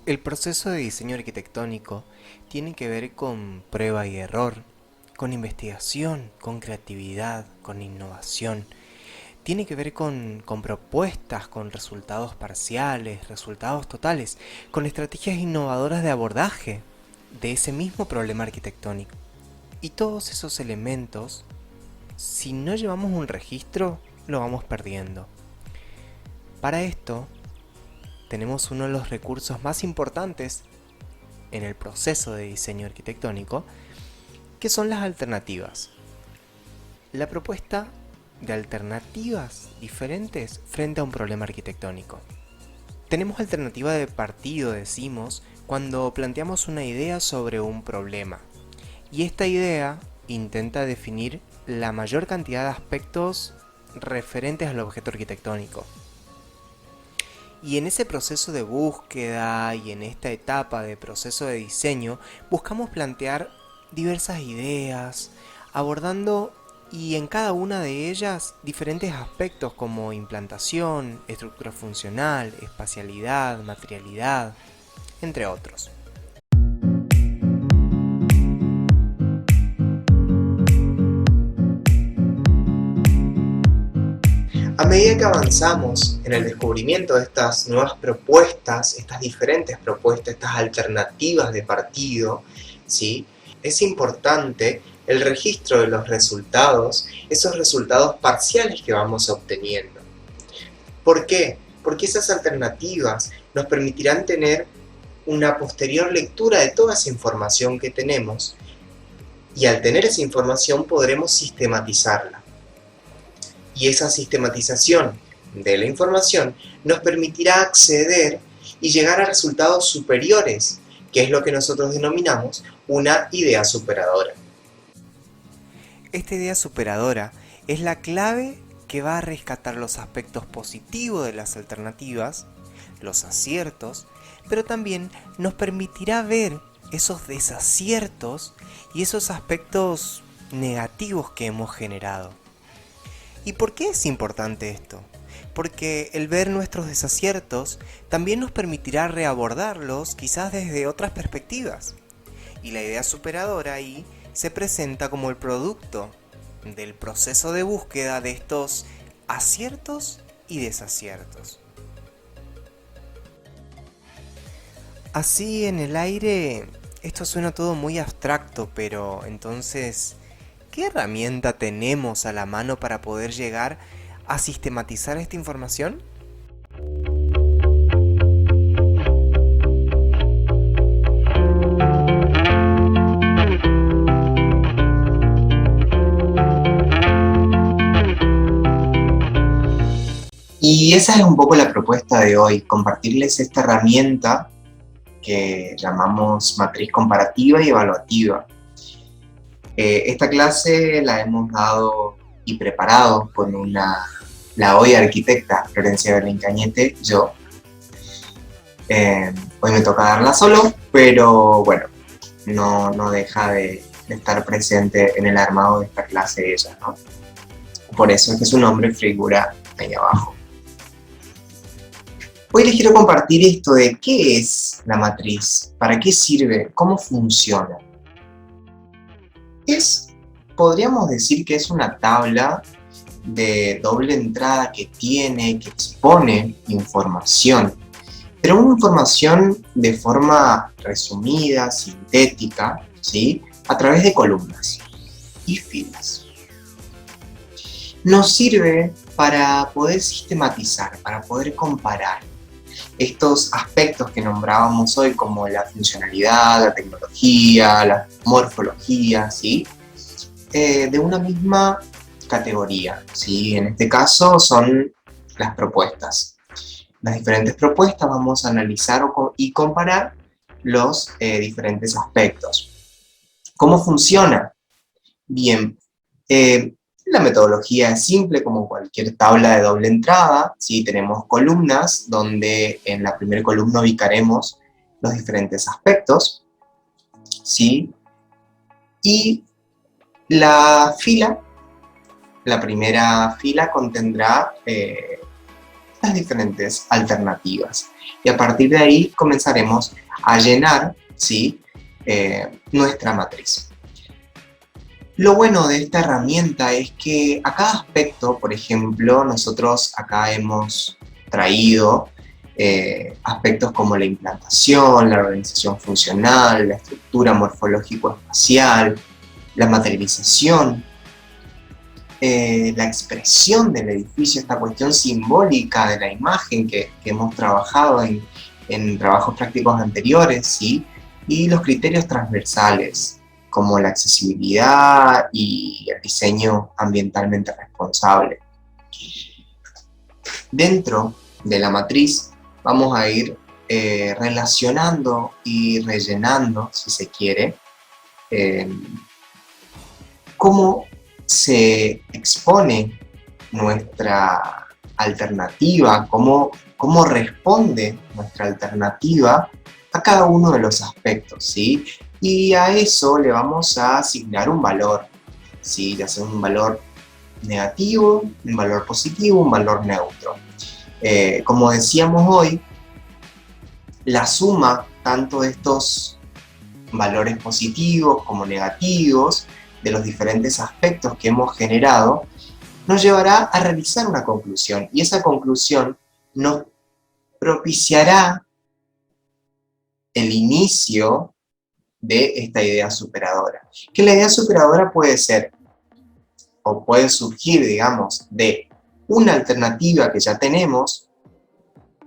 El proceso de diseño arquitectónico tiene que ver con prueba y error, con investigación, con creatividad, con innovación. Tiene que ver con propuestas, con resultados parciales, resultados totales, con estrategias innovadoras de abordaje de ese mismo problema arquitectónico. Y todos esos elementos, si no llevamos un registro, lo vamos perdiendo. Para esto, tenemos uno de los recursos más importantes en el proceso de diseño arquitectónico, que son las alternativas. La propuesta de alternativas diferentes frente a un problema arquitectónico. Tenemos alternativa de partido, decimos, cuando planteamos una idea sobre un problema. Y esta idea intenta definir la mayor cantidad de aspectos referentes al objeto arquitectónico. Y en ese proceso de búsqueda y en esta etapa de proceso de diseño, buscamos plantear diversas ideas, abordando y en cada una de ellas diferentes aspectos como implantación, estructura funcional, espacialidad, materialidad, entre otros. A medida que avanzamos en el descubrimiento de estas nuevas propuestas, estas diferentes propuestas, estas alternativas de partido, ¿sí? Es importante el registro de los resultados, esos resultados parciales que vamos obteniendo. ¿Por qué? Porque esas alternativas nos permitirán tener una posterior lectura de toda esa información que tenemos y al tener esa información podremos sistematizarla. Y esa sistematización de la información nos permitirá acceder y llegar a resultados superiores, que es lo que nosotros denominamos una idea superadora. Esta idea superadora es la clave que va a rescatar los aspectos positivos de las alternativas, los aciertos, pero también nos permitirá ver esos desaciertos y esos aspectos negativos que hemos generado. ¿Y por qué es importante esto? Porque el ver nuestros desaciertos también nos permitirá reabordarlos quizás desde otras perspectivas. Y la idea superadora ahí se presenta como el producto del proceso de búsqueda de estos aciertos y desaciertos. Así en el aire, esto suena todo muy abstracto, pero entonces, ¿qué herramienta tenemos a la mano para poder llegar a sistematizar esta información? Y esa es un poco la propuesta de hoy, compartirles esta herramienta que llamamos matriz comparativa y evaluativa. Esta clase la hemos dado y preparado con la hoy arquitecta Florencia Berlín Cañete, yo. Hoy me toca darla solo, pero bueno, no deja de estar presente en el armado de esta clase ella, ¿no? Por eso es que su nombre figura ahí abajo. Hoy les quiero compartir esto de qué es la matriz, para qué sirve, cómo funciona. Podríamos decir que es una tabla de doble entrada que expone información, pero una información de forma resumida, sintética, ¿sí? A través de columnas y filas. Nos sirve para poder sistematizar, para poder comparar estos aspectos que nombrábamos hoy, como la funcionalidad, la tecnología, la morfología, ¿sí? De una misma categoría, ¿sí? En este caso son las propuestas. Las diferentes propuestas vamos a analizar y comparar los diferentes aspectos. ¿Cómo funciona? Bien, la metodología es simple como cualquier tabla de doble entrada, ¿sí? Tenemos columnas donde en la primera columna ubicaremos los diferentes aspectos, ¿sí? Y la primera fila contendrá las diferentes alternativas. Y a partir de ahí comenzaremos a llenar, ¿sí?, nuestra matriz. Lo bueno de esta herramienta es que a cada aspecto, por ejemplo, nosotros acá hemos traído aspectos como la implantación, la organización funcional, la estructura morfológico-espacial, la materialización, la expresión del edificio, esta cuestión simbólica de la imagen que hemos trabajado en trabajos prácticos anteriores, ¿sí? Y los criterios transversales, como la accesibilidad y el diseño ambientalmente responsable. Dentro de la matriz vamos a ir relacionando y rellenando, si se quiere, cómo se expone nuestra alternativa, cómo responde nuestra alternativa a cada uno de los aspectos, ¿sí? Y a eso le vamos a asignar un valor, ¿sí? Ya sea un valor negativo, un valor positivo, un valor neutro. Como decíamos hoy, la suma tanto de estos valores positivos como negativos de los diferentes aspectos que hemos generado nos llevará a realizar una conclusión, y esa conclusión nos propiciará el inicio de esta idea superadora. Que la idea superadora puede ser, o puede surgir, digamos, de una alternativa que ya tenemos,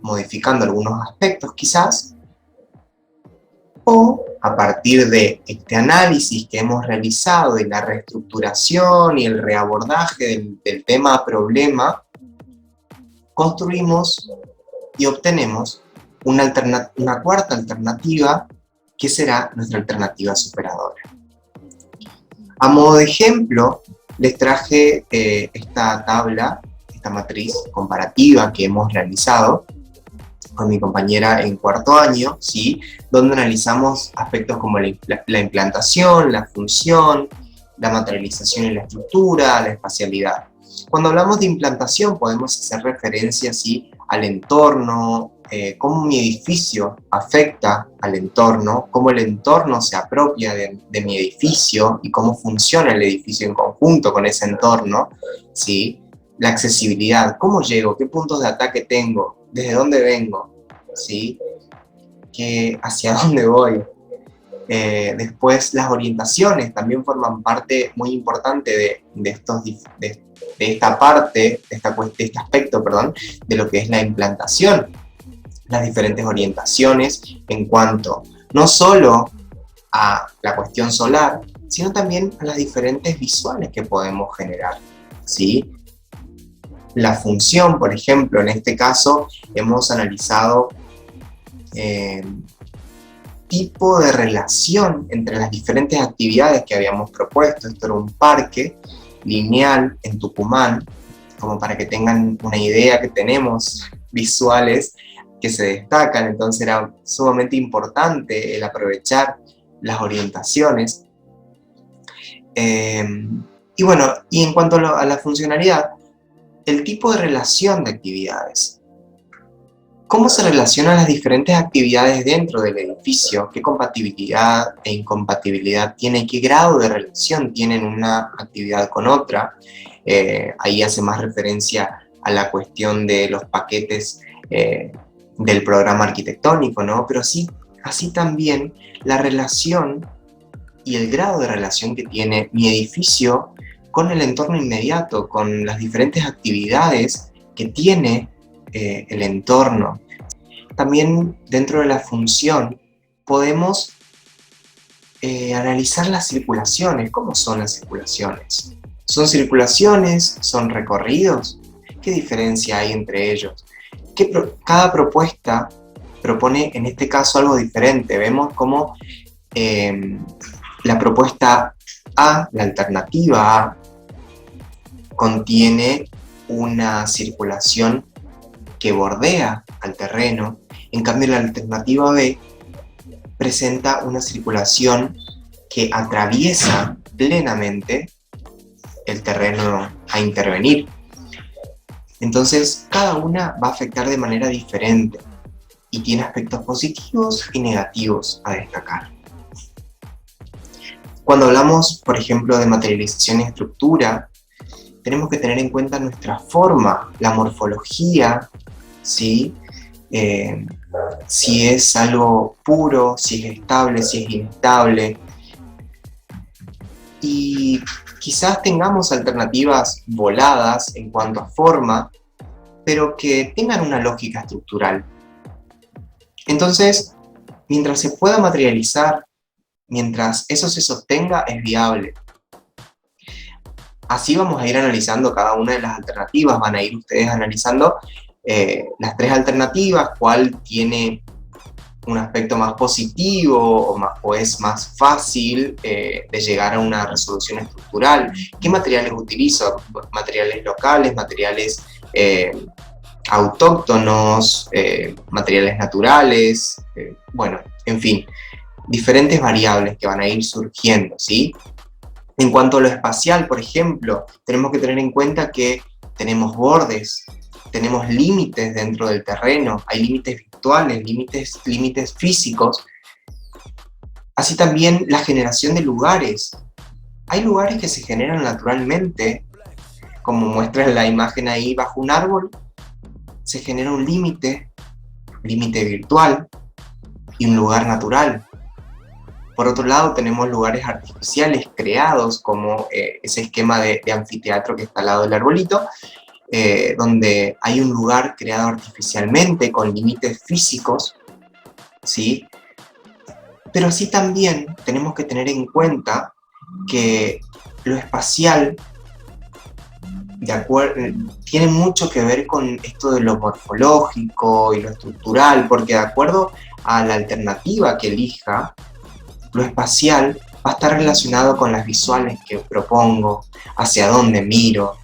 modificando algunos aspectos quizás, o a partir de este análisis que hemos realizado y la reestructuración y el reabordaje del tema problema, construimos y obtenemos una cuarta alternativa que será nuestra alternativa superadora. A modo de ejemplo, les traje esta tabla, esta matriz comparativa que hemos realizado con mi compañera en cuarto año, ¿sí?, donde analizamos aspectos como la implantación, la función, la materialización y la estructura, la espacialidad. Cuando hablamos de implantación podemos hacer referencia, ¿sí?, al entorno, cómo mi edificio afecta al entorno, cómo el entorno se apropia de mi edificio y cómo funciona el edificio en conjunto con ese entorno, ¿sí? La accesibilidad, cómo llego, qué puntos de ataque tengo, desde dónde vengo, ¿sí? Hacia dónde voy. Después las orientaciones también forman parte muy importante de esta parte, de este aspecto, perdón, de lo que es la implantación. Las diferentes orientaciones en cuanto no solo a la cuestión solar, sino también a las diferentes visuales que podemos generar, ¿sí? La función, por ejemplo, en este caso hemos analizado tipo de relación entre las diferentes actividades que habíamos propuesto. Esto era un parque lineal en Tucumán, como para que tengan una idea que tenemos visuales que se destacan. Entonces era sumamente importante el aprovechar las orientaciones. Y bueno, y en cuanto a la funcionalidad, el tipo de relación de actividades. ¿Cómo se relacionan las diferentes actividades dentro del edificio? ¿Qué compatibilidad e incompatibilidad tiene? ¿Qué grado de relación tienen una actividad con otra? Ahí hace más referencia a la cuestión de los paquetes del programa arquitectónico, ¿no? Pero sí, así también la relación y el grado de relación que tiene mi edificio con el entorno inmediato, con las diferentes actividades que tiene el entorno. También dentro de la función podemos analizar las circulaciones. ¿Cómo son las circulaciones? ¿Son circulaciones? ¿Son recorridos? ¿Qué diferencia hay entre ellos? Cada propuesta propone en este caso algo diferente. Vemos cómo la propuesta A, la alternativa A, contiene una circulación que bordea al terreno, en cambio la alternativa B presenta una circulación que atraviesa plenamente el terreno a intervenir. Entonces, cada una va a afectar de manera diferente y tiene aspectos positivos y negativos a destacar. Cuando hablamos, por ejemplo, de materialización y estructura, tenemos que tener en cuenta nuestra forma, la morfología, ¿sí? Si es algo puro, si es estable, si es inestable. Y quizás tengamos alternativas voladas en cuanto a forma, pero que tengan una lógica estructural. Entonces, mientras se pueda materializar, mientras eso se sostenga, es viable. Así vamos a ir analizando cada una de las alternativas, van a ir ustedes analizando las 3 alternativas, cuál tiene un aspecto más positivo o es más fácil de llegar a una resolución estructural. ¿Qué materiales utilizo? Materiales locales, materiales autóctonos, materiales naturales, bueno, en fin, diferentes variables que van a ir surgiendo, ¿sí? En cuanto a lo espacial, por ejemplo, tenemos que tener en cuenta que tenemos bordes, tenemos límites dentro del terreno, hay límites virtuales, límites físicos. Así también la generación de lugares. Hay lugares que se generan naturalmente, como muestra la imagen ahí bajo un árbol, se genera un límite virtual y un lugar natural. Por otro lado, tenemos lugares artificiales creados, como ese esquema de anfiteatro que está al lado del arbolito, donde hay un lugar creado artificialmente con límites físicos, ¿sí? Pero así también tenemos que tener en cuenta que lo espacial tiene mucho que ver con esto de lo morfológico y lo estructural, porque de acuerdo a la alternativa que elija, lo espacial va a estar relacionado con las visuales que propongo, hacia dónde miro,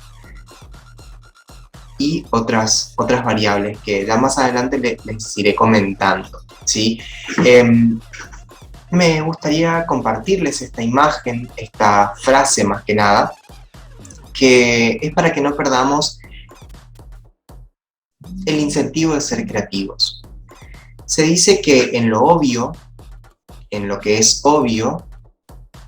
y otras variables que ya más adelante les iré comentando, ¿sí? Me gustaría compartirles esta imagen, esta frase más que nada, que es para que no perdamos el incentivo de ser creativos. Se dice que en lo obvio, en lo que es obvio,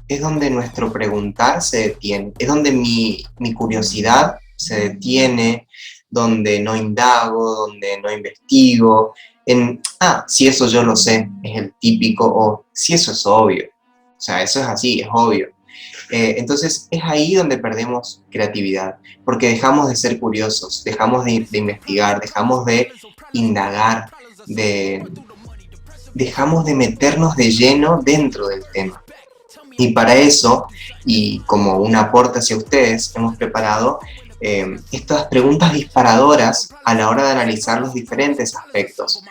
es donde nuestro preguntar se detiene, es donde mi curiosidad se detiene, donde no indago, donde no investigo, si eso yo lo sé, es el típico, o si eso es obvio, o sea, eso es así, es obvio. Entonces es ahí donde perdemos creatividad, porque dejamos de ser curiosos, dejamos de investigar, dejamos de indagar, dejamos de meternos de lleno dentro del tema. Y para eso, y como un aporte hacia ustedes, hemos preparado estas preguntas disparadoras a la hora de analizar los diferentes aspectos,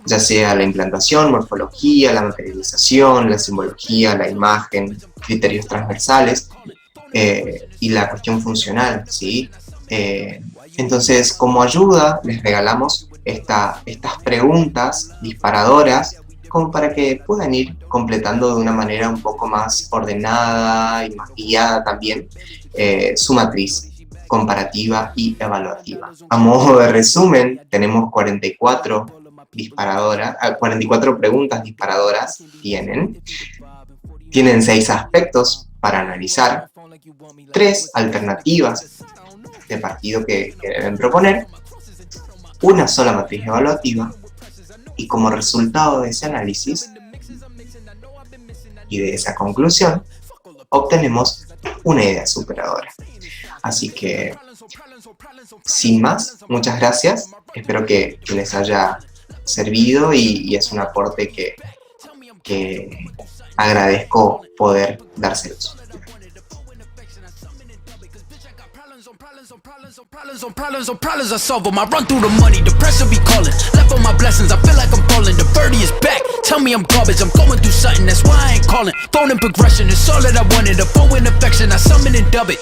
ya sea la implantación, morfología, la materialización, la simbología, la imagen, criterios transversales y la cuestión funcional, ¿sí? Entonces, como ayuda, les regalamos estas preguntas disparadoras como para que puedan ir completando de una manera un poco más ordenada y más guiada también su matriz comparativa y evaluativa. A modo de resumen, tenemos 44 preguntas disparadoras tienen 6 aspectos para analizar, 3 alternativas de partido que deben proponer, una sola matriz evaluativa, y como resultado de ese análisis y de esa conclusión, obtenemos una idea superadora. Así que, sin más, muchas gracias, espero que les haya servido y es un aporte que agradezco poder dárselos. Problems I solve them. I run through the money, the pressure be calling. Left on my blessings, I feel like I'm falling. The birdie is back, tell me I'm garbage. I'm going through something, that's why I ain't calling. Phone and progression, it's all that I wanted. A phone in affection, I summon and dub it.